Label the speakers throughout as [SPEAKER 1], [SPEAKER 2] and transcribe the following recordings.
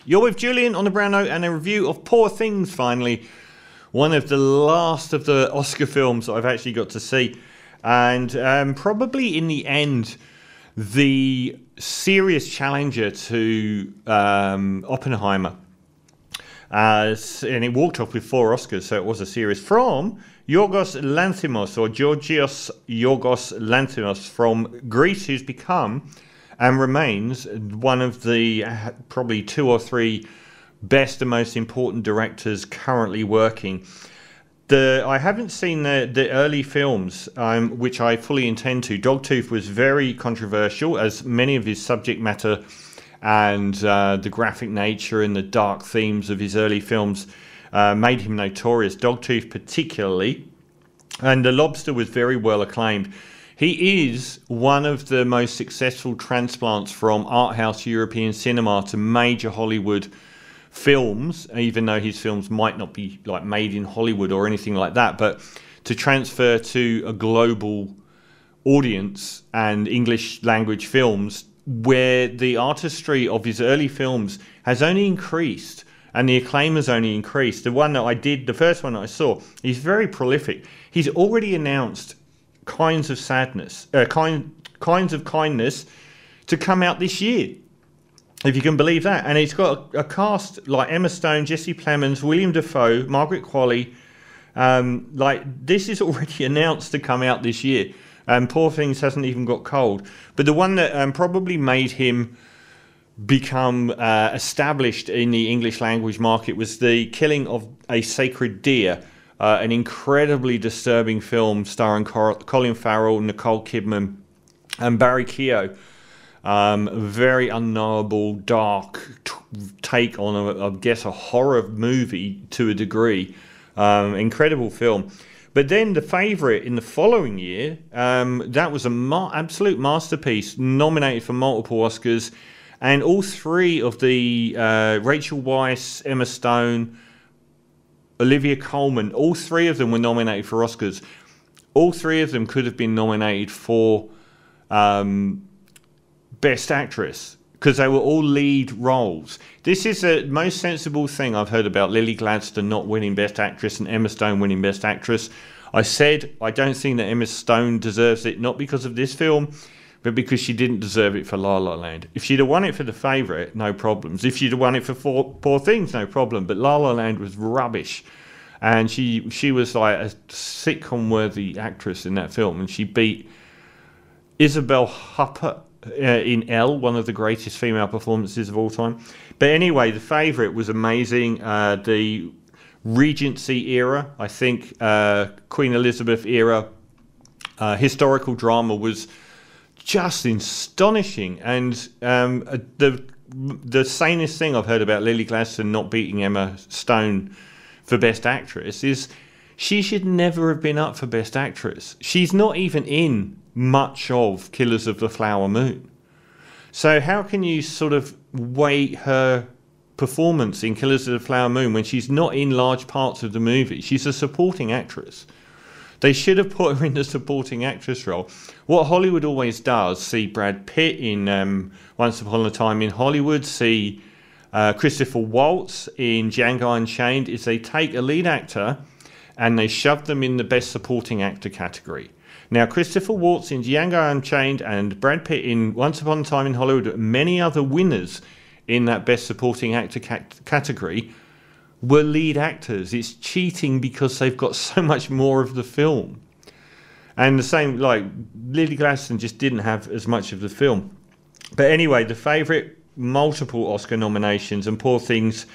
[SPEAKER 1] You're with Julian on the Brown Note and a review of Poor Things, finally. One of the last of the Oscar films that I've actually got to see. And probably in the end, the serious challenger to Oppenheimer. And it walked off with 4 Oscars, so it was a series. From Yorgos Lanthimos, or Yorgos Lanthimos from Greece, who's become and remains one of the probably 2 or 3 best and most important directors currently working. I haven't seen the early films, which I fully intend to. Dogtooth was very controversial, as many of his subject matter and the graphic nature and the dark themes of his early films made him notorious. Dogtooth particularly. And The Lobster was very well acclaimed. He is one of the most successful transplants from art house European cinema to major Hollywood films, even though his films might not be like made in Hollywood or anything like that, but to transfer to a global audience and English language films where the artistry of his early films has only increased and the acclaim has only increased. The first one that I saw, he's very prolific. He's already announced Kinds of Kindness to come out this year, if you can believe that. And it's got a cast like Emma Stone, Jesse Plemons, William Dafoe, Margaret Qualley. This is already announced to come out this year. Poor Things hasn't even got cold. But the one that probably made him become established in the English language market was The Killing of a Sacred Deer, an incredibly disturbing film starring Colin Farrell, Nicole Kidman, and Barry Keogh. Very unknowable, dark take on, a horror movie to a degree. Incredible film. But then The Favourite in the following year, that was an absolute masterpiece, nominated for multiple Oscars. And all 3 of the Rachel Weisz, Emma Stone, Olivia Colman, all 3 of them were nominated for Oscars. All 3 of them could have been nominated for Best Actress because they were all lead roles. This is the most sensible thing I've heard about Lily Gladstone not winning Best Actress and Emma Stone winning Best Actress. I said I don't think that Emma Stone deserves it, not because of this film, but because she didn't deserve it for La La Land. If she'd have won it for The Favourite, no problems. If she'd have won it for Poor Things, no problem. But La La Land was rubbish. And she was like a sitcom-worthy actress in that film. And she beat Isabel Huppert in Elle, one of the greatest female performances of all time. But anyway, The Favourite was amazing. The Regency era, I think, Queen Elizabeth era, historical drama was just astonishing. And the sanest thing I've heard about Lily Gladstone not beating Emma Stone for Best Actress is she should never have been up for Best Actress. She's not even in much of Killers of the Flower Moon. So how can you sort of weight her performance in Killers of the Flower Moon when she's not in large parts of the movie? She's a supporting actress. They should have put her in the supporting actress role. What Hollywood always does, see Brad Pitt in Once Upon a Time in Hollywood, see Christopher Waltz in Django Unchained, is they take a lead actor and they shove them in the Best Supporting Actor category. Now, Christopher Waltz in Django Unchained and Brad Pitt in Once Upon a Time in Hollywood, and many other winners in that Best Supporting Actor category, were lead actors. It's cheating because they've got so much more of the film. And the same, like, Lily Gladstone just didn't have as much of the film. But anyway, The Favourite, multiple Oscar nominations, and Poor Things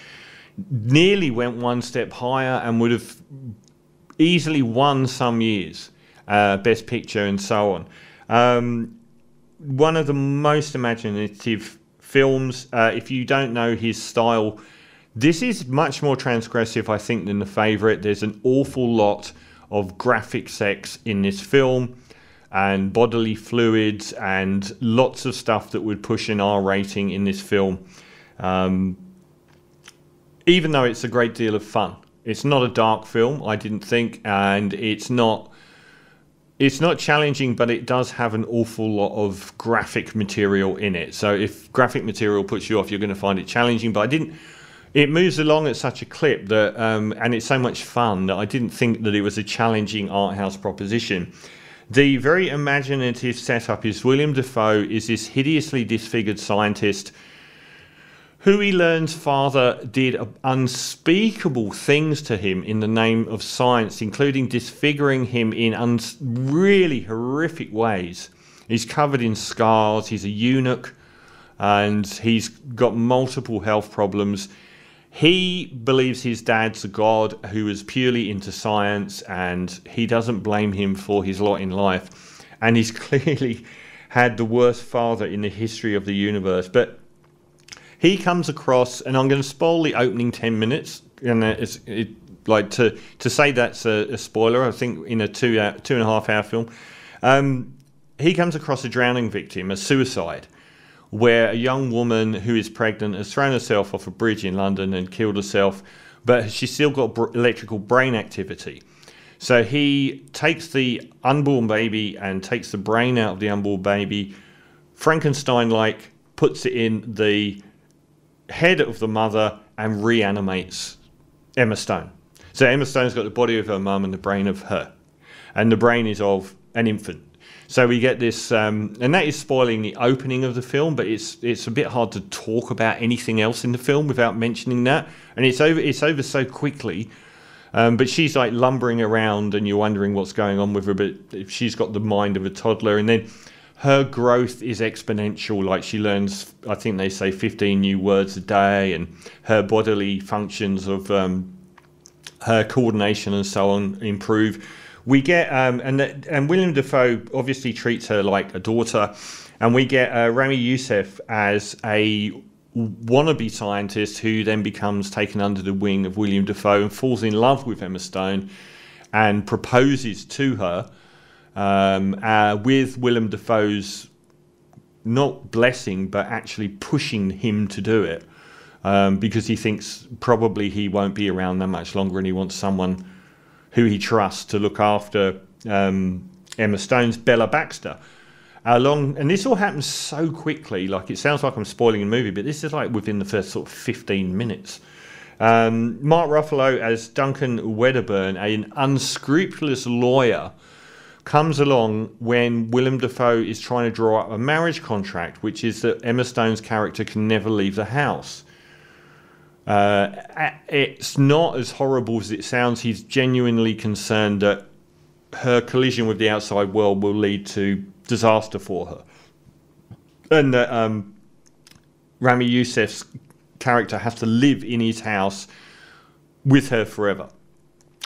[SPEAKER 1] nearly went one step higher and would have easily won some years, Best Picture and so on. One of the most imaginative films. If you don't know his style, this is much more transgressive, I think, than The Favourite. There's an awful lot of graphic sex in this film and bodily fluids and lots of stuff that would push an R rating in this film. Even though it's a great deal of fun. It's not a dark film, I didn't think, and it's not It's not challenging, but it does have an awful lot of graphic material in it. So if graphic material puts you off, you're going to find it challenging. But it moves along at such a clip that, and it's so much fun that I didn't think that it was a challenging art house proposition. The very imaginative setup is William Dafoe is this hideously disfigured scientist who he learns father did unspeakable things to him in the name of science, including disfiguring him in really horrific ways. He's covered in scars, he's a eunuch, and he's got multiple health problems. He believes his dad's a god who is purely into science, and he doesn't blame him for his lot in life. And he's clearly had the worst father in the history of the universe. But he comes across, and I'm going to spoil the opening 10 minutes, and to say that's a spoiler, I think in a 2.5 hour film. He comes across a drowning victim, a suicide, where a young woman who is pregnant has thrown herself off a bridge in London and killed herself, but she's still got electrical brain activity. So he takes the unborn baby and takes the brain out of the unborn baby, Frankenstein-like, puts it in the head of the mother and reanimates Emma Stone. So Emma Stone's got the body of her mum and the brain of her, and the brain is of an infant. So we get this, and that is spoiling the opening of the film, but it's a bit hard to talk about anything else in the film without mentioning that, and it's over so quickly. But she's like lumbering around, and you're wondering what's going on with her. But she's got the mind of a toddler, and then her growth is exponential. Like she learns, I think they say 15 new words a day, and her bodily functions of her coordination and so on improve. We get and William Dafoe obviously treats her like a daughter, and we get Rami Youssef as a wannabe scientist who then becomes taken under the wing of William Dafoe and falls in love with Emma Stone and proposes to her. With Willem Dafoe's not blessing, but actually pushing him to do it, because he thinks probably he won't be around that much longer, and he wants someone who he trusts to look after Emma Stone's Bella Baxter. And this all happens so quickly, like it sounds like I'm spoiling a movie, but this is like within the first sort of 15 minutes. Mark Ruffalo as Duncan Wedderburn, an unscrupulous lawyer, comes along when Willem Dafoe is trying to draw up a marriage contract, which is that Emma Stone's character can never leave the house. It's not as horrible as it sounds. He's genuinely concerned that her collision with the outside world will lead to disaster for her, and that Rami Youssef's character has to live in his house with her forever.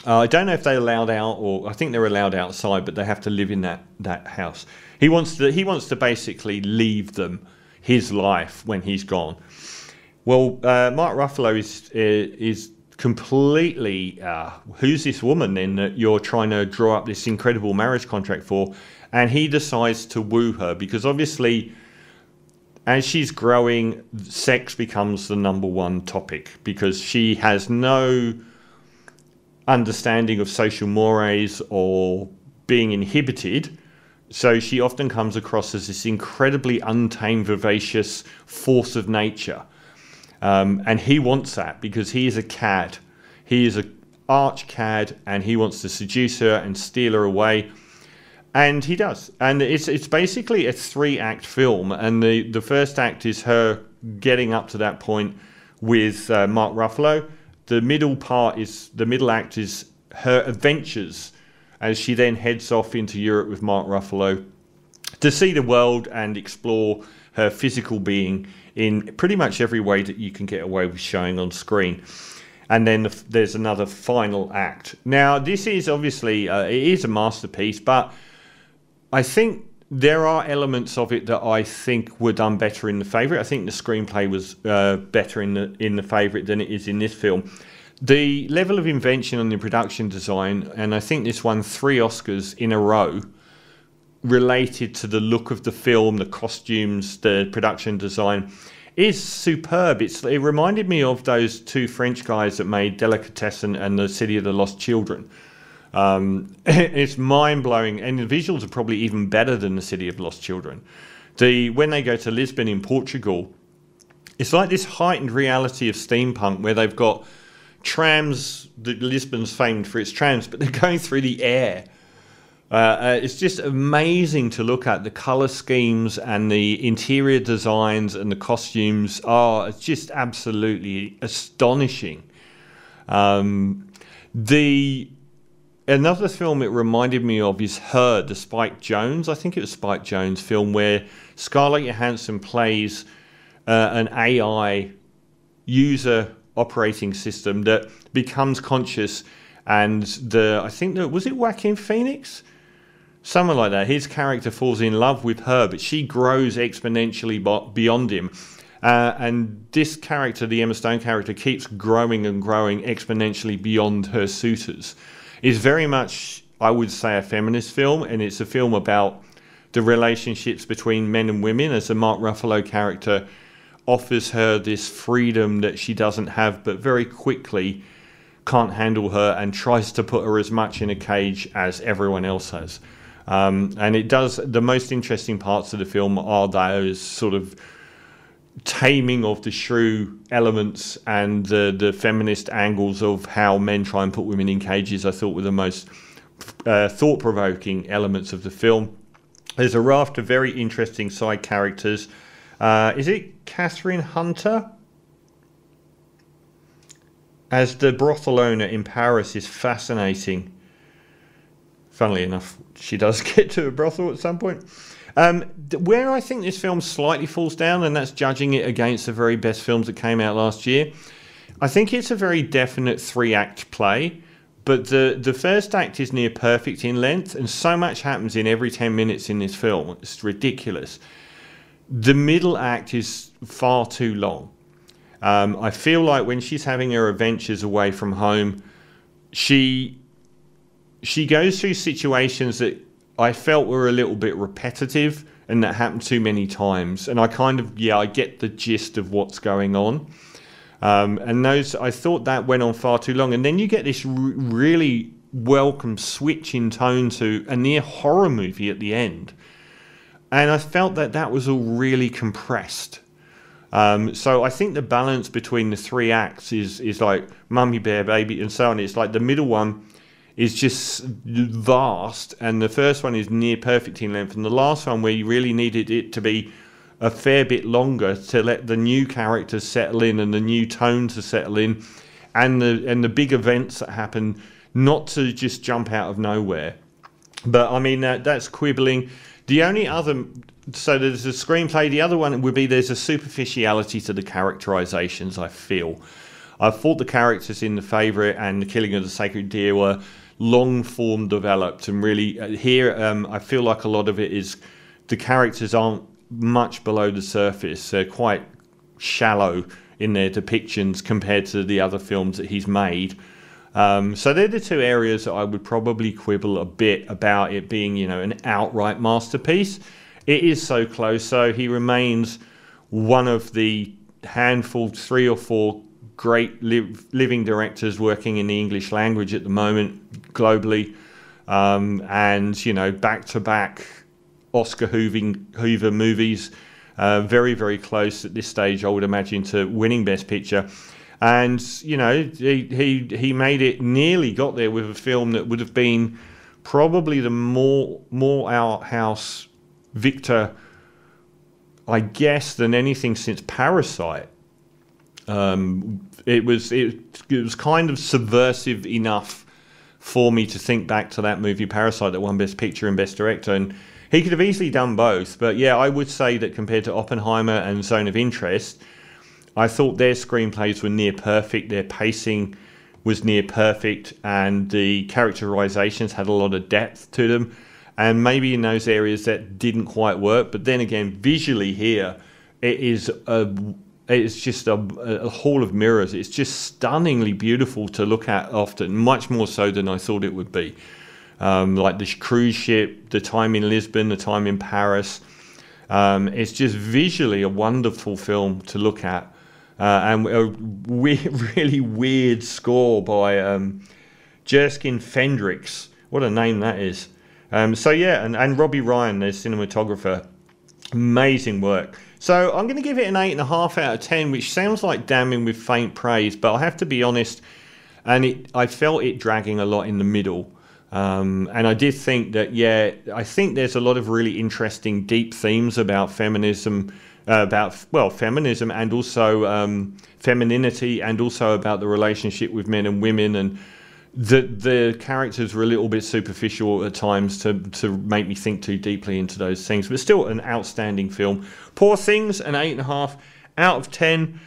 [SPEAKER 1] I don't know if they're allowed out, or I think they're allowed outside, but they have to live in that house. He wants to basically leave them his life when he's gone. Well, Mark Ruffalo is completely, who's this woman then that you're trying to draw up this incredible marriage contract for? And he decides to woo her, because obviously as she's growing, sex becomes the number one topic, because she has no understanding of social mores or being inhibited. So she often comes across as this incredibly untamed, vivacious force of nature. And he wants that because he is a cad. He is an arch cad, and he wants to seduce her and steal her away. And he does. And it's basically a 3-act film. And the first act is her getting up to that point with Mark Ruffalo. The middle act is her adventures as she then heads off into Europe with Mark Ruffalo to see the world and explore her physical being in pretty much every way that you can get away with showing on screen. And then there's another final act. Now, this is obviously, it is a masterpiece, but I think there are elements of it that I think were done better in The Favourite. I think the screenplay was better in The Favourite than it is in this film. The level of invention on the production design, and I think this won 3 Oscars in a row, related to the look of the film, the costumes, the production design, is superb. It reminded me of those 2 French guys that made Delicatessen and The City of the Lost Children. It's mind-blowing, and the visuals are probably even better than The City of Lost Children. When they go to Lisbon in Portugal, it's like this heightened reality of steampunk where they've got trams. Lisbon's famed for its trams, but they're going through the air. It's just amazing to look at. The colour schemes and the interior designs and the costumes are just absolutely astonishing. Another film it reminded me of is Her, the Spike Jonze. I think it was Spike Jonze film where Scarlett Johansson plays an AI user operating system that becomes conscious, and I think that was it Joaquin Phoenix? Something like that. His character falls in love with her, but she grows exponentially beyond him. And this character, the Emma Stone character, keeps growing and growing exponentially beyond her suitors. It's very much, I would say, a feminist film, and it's a film about the relationships between men and women, as the Mark Ruffalo character offers her this freedom that she doesn't have, but very quickly can't handle her and tries to put her as much in a cage as everyone else has. And it does, the most interesting parts of the film are those sort of taming of the shrew elements and the feminist angles of how men try and put women in cages. I thought were the most thought-provoking elements of the film. There's a raft of very interesting side characters. Is it Catherine Hunter? As the brothel owner in Paris is fascinating. Funnily enough, she does get to a brothel at some point. Where I think this film slightly falls down, and that's judging it against the very best films that came out last year, I think it's a very definite 3-act play, but the first act is near perfect in length, and so much happens in every 10 minutes in this film. It's ridiculous. The middle act is far too long. I feel like when she's having her adventures away from home, she goes through situations that I felt were a little bit repetitive and that happened too many times. And I get the gist of what's going on. I thought that went on far too long. And then you get this really welcome switch in tone to a near horror movie at the end. And I felt that was all really compressed. So I think the balance between the 3 acts is like Mummy Bear Baby and so on. It's like the middle one is just vast, and the first one is near perfect in length, and the last one where you really needed it to be a fair bit longer to let the new characters settle in and the new tone to settle in, and the big events that happen not to just jump out of nowhere. But I mean that's quibbling. The only other, so there's a screenplay. The other one would be there's a superficiality to the characterizations. I thought the characters in The Favourite and The Killing of the Sacred Deer were long form developed, and really here I feel like a lot of it is the characters aren't much below the surface. They're quite shallow in their depictions compared to the other films that he's made. So they're the 2 areas that I would probably quibble a bit about it being, an outright masterpiece. It is so close. So he remains one of the handful, 3 or 4 great living directors working in the English language at the moment globally, and back-to-back Oscar Hoover movies, very, very close at this stage, I would imagine, to winning Best Picture. And he made it, nearly got there with a film that would have been probably the more art house victor, I guess, than anything since Parasite. It was kind of subversive enough for me to think back to that movie Parasite that won Best Picture and Best Director, and he could have easily done both. But yeah, I would say that compared to Oppenheimer and Zone of Interest, I thought their screenplays were near perfect, their pacing was near perfect, and the characterizations had a lot of depth to them, and maybe in those areas that didn't quite work. But then again, visually here, it's just a hall of mirrors. It's just stunningly beautiful to look at often, much more so than I thought it would be. Like the cruise ship, the time in Lisbon, the time in Paris. It's just visually a wonderful film to look at. And a really weird score by Jerskin Fendricks. What a name that is. So yeah, and Robbie Ryan, the cinematographer. Amazing work. So I'm going to give it an 8.5 out of 10, which sounds like damning with faint praise, but I have to be honest, and I felt it dragging a lot in the middle. And I did think that, yeah, I think there's a lot of really interesting, deep themes about feminism, feminism and also femininity, and also about the relationship with men and women, and the characters were a little bit superficial at times to make me think too deeply into those things. But still an outstanding film. Poor Things, an 8.5 out of 10.